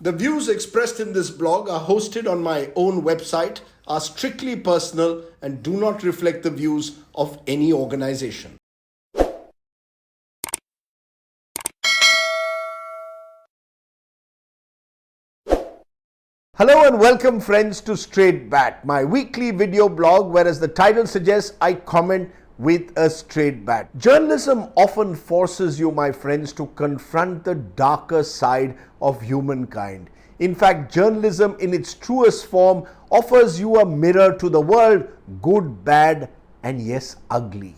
The views expressed in this blog are hosted on my own website, are strictly personal, and do not reflect the views of any organization. Hello and welcome friends to Straight Bat, my weekly video blog where, as the title suggests, I comment with a straight bat. Journalism often forces you, my friends, to confront the darker side of humankind. In fact, journalism in its truest form offers you a mirror to the world, good, bad, and yes, ugly.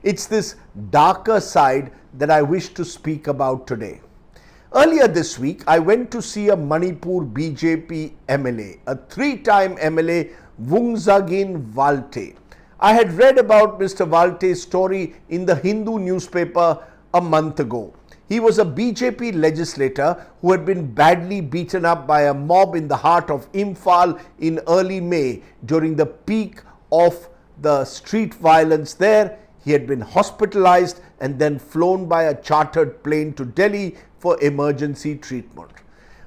It's this darker side that I wish to speak about today. Earlier this week, I went to see a Manipur BJP MLA, a three-time MLA, Vungzagin Valte. I had read about Mr. Valte's story in the Hindu newspaper a month ago. He was a BJP legislator who had been badly beaten up by a mob in the heart of Imphal in early May. During the peak of the street violence there, he had been hospitalized and then flown by a chartered plane to Delhi for emergency treatment.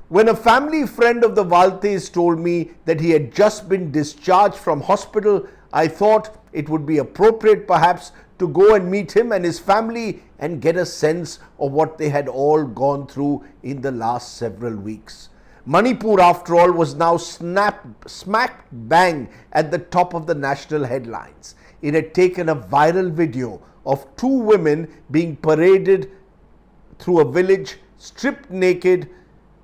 When a family friend of the Valtes told me that he had just been discharged from hospital, I thought it would be appropriate perhaps to go and meet him and his family and get a sense of what they had all gone through in the last several weeks. Manipur, after all, was now smack bang at the top of the national headlines. It had taken a viral video of two women being paraded through a village stripped naked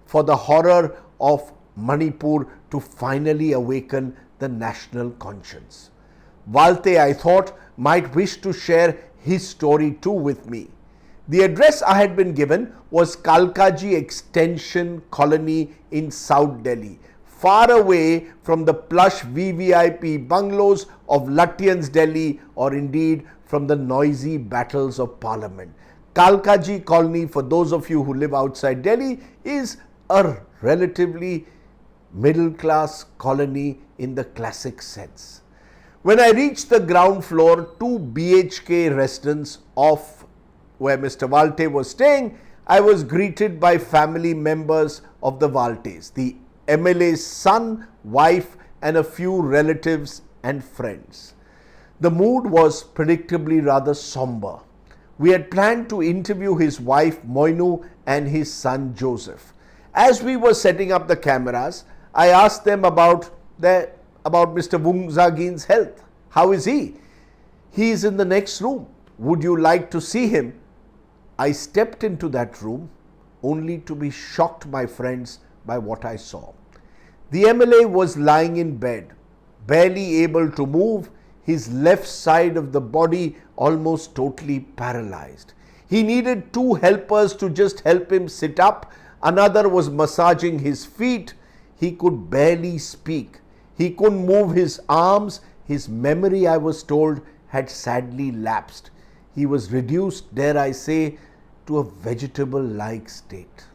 for the horror of Manipur to finally awaken the national conscience. Valte, I thought, might wish to share his story too with me. The address I had been given was Kalkaji Extension Colony in South Delhi, far away from the plush VVIP bungalows of Lutyens Delhi, or indeed from the noisy battles of Parliament. Kalkaji Colony, for those of you who live outside Delhi, is a relatively middle-class colony in the classic sense. When I reached the ground floor, 2 BHK residents of where Mr. Valte was staying, I was greeted by family members of the Valtes, the MLA's son, wife, and a few relatives and friends. The mood was predictably rather somber. We had planned to interview his wife Moinu and his son Joseph. As we were setting up the cameras, I asked them about Mr. Vungzagin's health. How is he? He is in the next room. Would you like to see him? I stepped into that room only to be shocked, my friends, by what I saw. The MLA was lying in bed, barely able to move, his left side of the body almost totally paralyzed. He needed 2 helpers to just help him sit up. Another was massaging his feet. He could barely speak. He couldn't move his arms. His memory, I was told, had sadly lapsed. He was reduced, dare I say, to a vegetable-like state.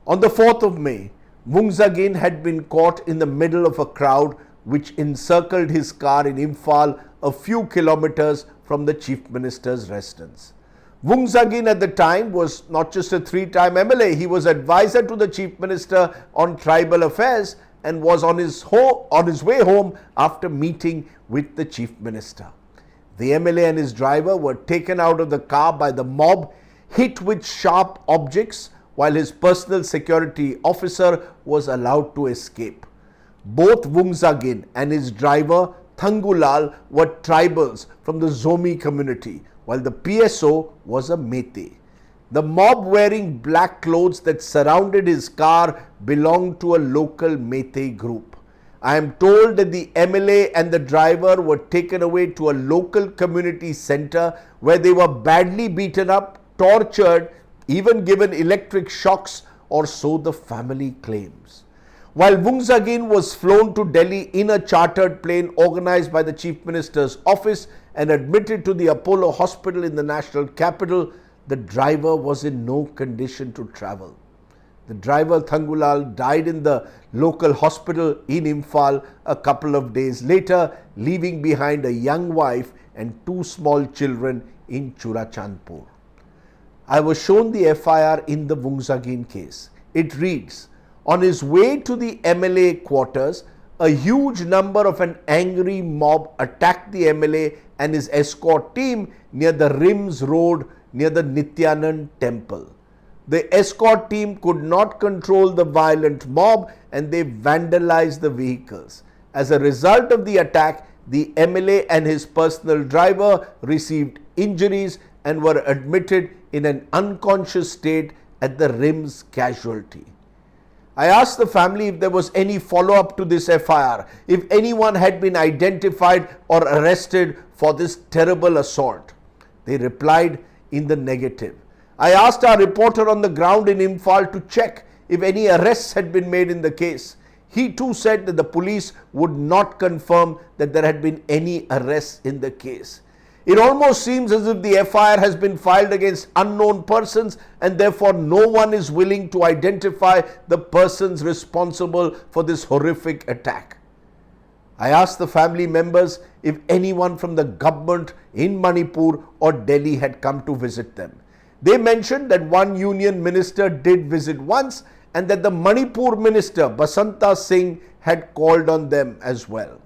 On the 4th of May, Vungzagin had been caught in the middle of a crowd which encircled his car in Imphal, a few kilometers from the Chief Minister's residence. Vungzagin at the time was not just a 3-time MLA, he was advisor to the Chief Minister on tribal affairs and was on his way home after meeting with the Chief Minister. The MLA and his driver were taken out of the car by the mob, hit with sharp objects, while his personal security officer was allowed to escape. Both Vungzagin and his driver Thangulal were tribals from the Zomi community, while the PSO was a Mete. The mob wearing black clothes that surrounded his car belonged to a local Mete group. I am told that the MLA and the driver were taken away to a local community center where they were badly beaten up, tortured, even given electric shocks, or so the family claims. While Vungzagin was flown to Delhi in a chartered plane organized by the Chief Minister's office and admitted to the Apollo Hospital in the national capital, the driver was in no condition to travel. The driver Thangulal died in the local hospital in Imphal a couple of days later, leaving behind a young wife and 2 small children in Churachandpur. I was shown the FIR in the Vungzagin case. It reads, On his way to the MLA quarters, a huge number of an angry mob attacked the MLA and his escort team near the Rims Road near the Nityanand temple. The escort team could not control the violent mob and they vandalized the vehicles. As a result of the attack, the MLA and his personal driver received injuries and were admitted in an unconscious state at the Rims casualty. I asked the family if there was any follow-up to this FIR, if anyone had been identified or arrested for this terrible assault. They replied in the negative. I asked our reporter on the ground in Imphal to check if any arrests had been made in the case. He too said that the police would not confirm that there had been any arrests in the case. It almost seems as if the FIR has been filed against unknown persons and therefore no one is willing to identify the persons responsible for this horrific attack. I asked the family members if anyone from the government in Manipur or Delhi had come to visit them. They mentioned that one union minister did visit once and that the Manipur minister Basanta Singh had called on them as well.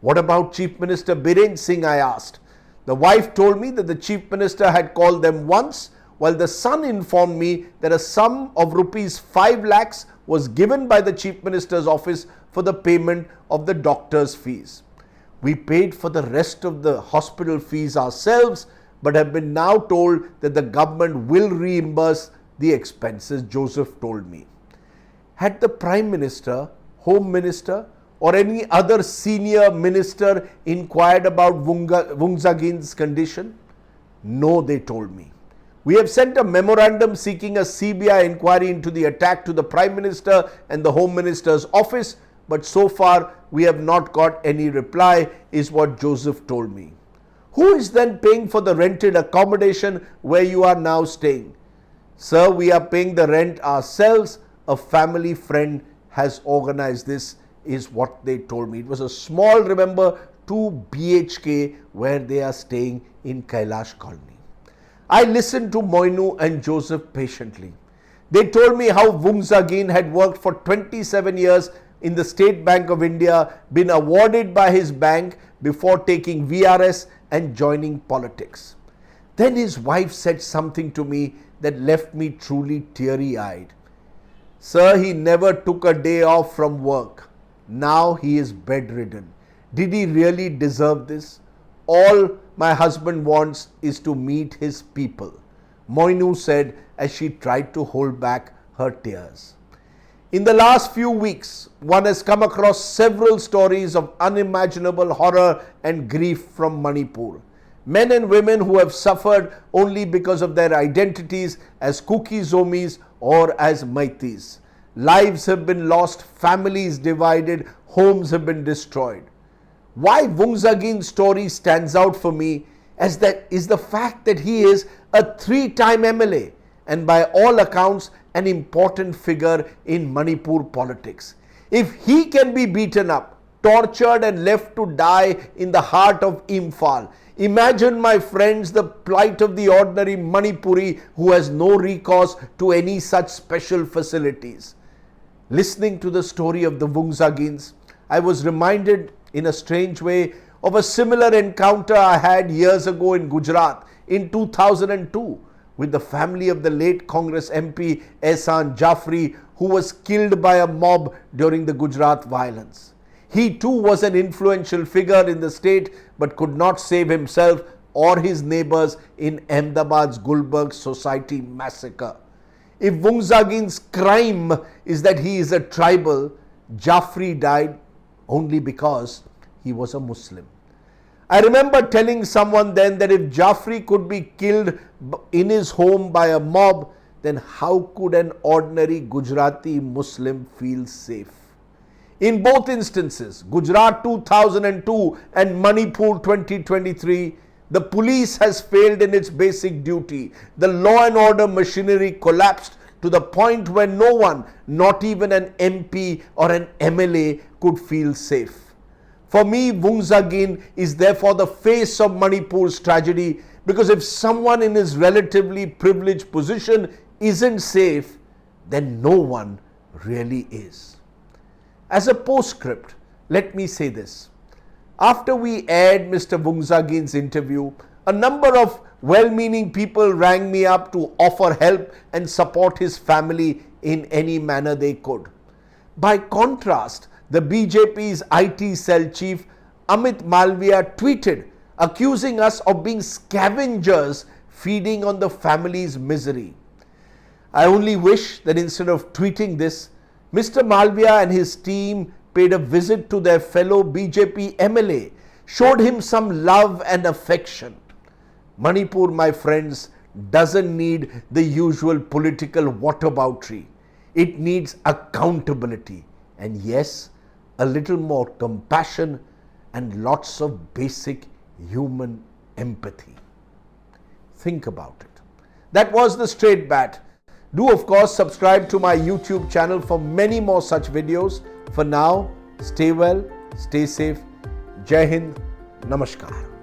What about Chief Minister Biren Singh, I asked. The wife told me that the Chief Minister had called them once, while the son informed me that a sum of rupees 5 lakhs was given by the Chief Minister's office for the payment of the doctor's fees. We paid for the rest of the hospital fees ourselves, but have been now told that the government will reimburse the expenses, Joseph told me. Had the Prime Minister, Home Minister, or any other senior minister inquired about Vungzagin's condition? No, they told me. We have sent a memorandum seeking a CBI inquiry into the attack to the Prime Minister and the Home Minister's office, but so far we have not got any reply, is what Joseph told me. Who is then paying for the rented accommodation where you are now staying? Sir, we are paying the rent ourselves. A family friend has organized this, is what they told me. It was a small, remember, 2 BHK where they are staying in Kailash Colony. I listened to Moinu and Joseph patiently. They told me how Vungzagin had worked for 27 years in the State Bank of India, been awarded by his bank before taking VRS and joining politics. Then his wife said something to me that left me truly teary-eyed. Sir, he never took a day off from work. Now he is bedridden. Did he really deserve this? All my husband wants is to meet his people, Moinu said as she tried to hold back her tears. In the last few weeks, one has come across several stories of unimaginable horror and grief from Manipur. Men and women who have suffered only because of their identities as Kuki Zomis or as Maitis. Lives have been lost, families divided, homes have been destroyed. Why Vungzagin's story stands out for me is the fact that he is a 3-time MLA and by all accounts an important figure in Manipur politics. If he can be beaten up, tortured and left to die in the heart of Imphal, imagine, my friends, the plight of the ordinary Manipuri who has no recourse to any such special facilities. Listening to the story of the Vungzagins, I was reminded in a strange way of a similar encounter I had years ago in Gujarat in 2002 with the family of the late Congress MP Ehsan Jaffrey, who was killed by a mob during the Gujarat violence. He too was an influential figure in the state but could not save himself or his neighbors in Ahmedabad's Gulberg Society massacre. If Vungzagin's crime is that he is a tribal, Jaffrey died only because he was a Muslim. I remember telling someone then that if Jaffrey could be killed in his home by a mob, then how could an ordinary Gujarati Muslim feel safe? In both instances, Gujarat 2002 and Manipur 2023, the police has failed in its basic duty. The law and order machinery collapsed to the point where no one, not even an MP or an MLA, could feel safe. For me, Vungzagin is therefore the face of Manipur's tragedy, because if someone in his relatively privileged position isn't safe, then no one really is. As a postscript, let me say this. After we aired Mr. Vungzagin's interview, a number of well-meaning people rang me up to offer help and support his family in any manner they could. By contrast, the BJP's IT cell chief Amit Malviya tweeted accusing us of being scavengers feeding on the family's misery. I only wish that instead of tweeting this, Mr. Malviya and his team paid a visit to their fellow BJP MLA, showed him some love and affection. Manipur, my friends, doesn't need the usual political whataboutery. It needs accountability and yes, a little more compassion and lots of basic human empathy. Think about it. That was the Straight Bat. Do of course subscribe to my YouTube channel for many more such videos. For now, stay well, stay safe. Jai Hind, Namaskar.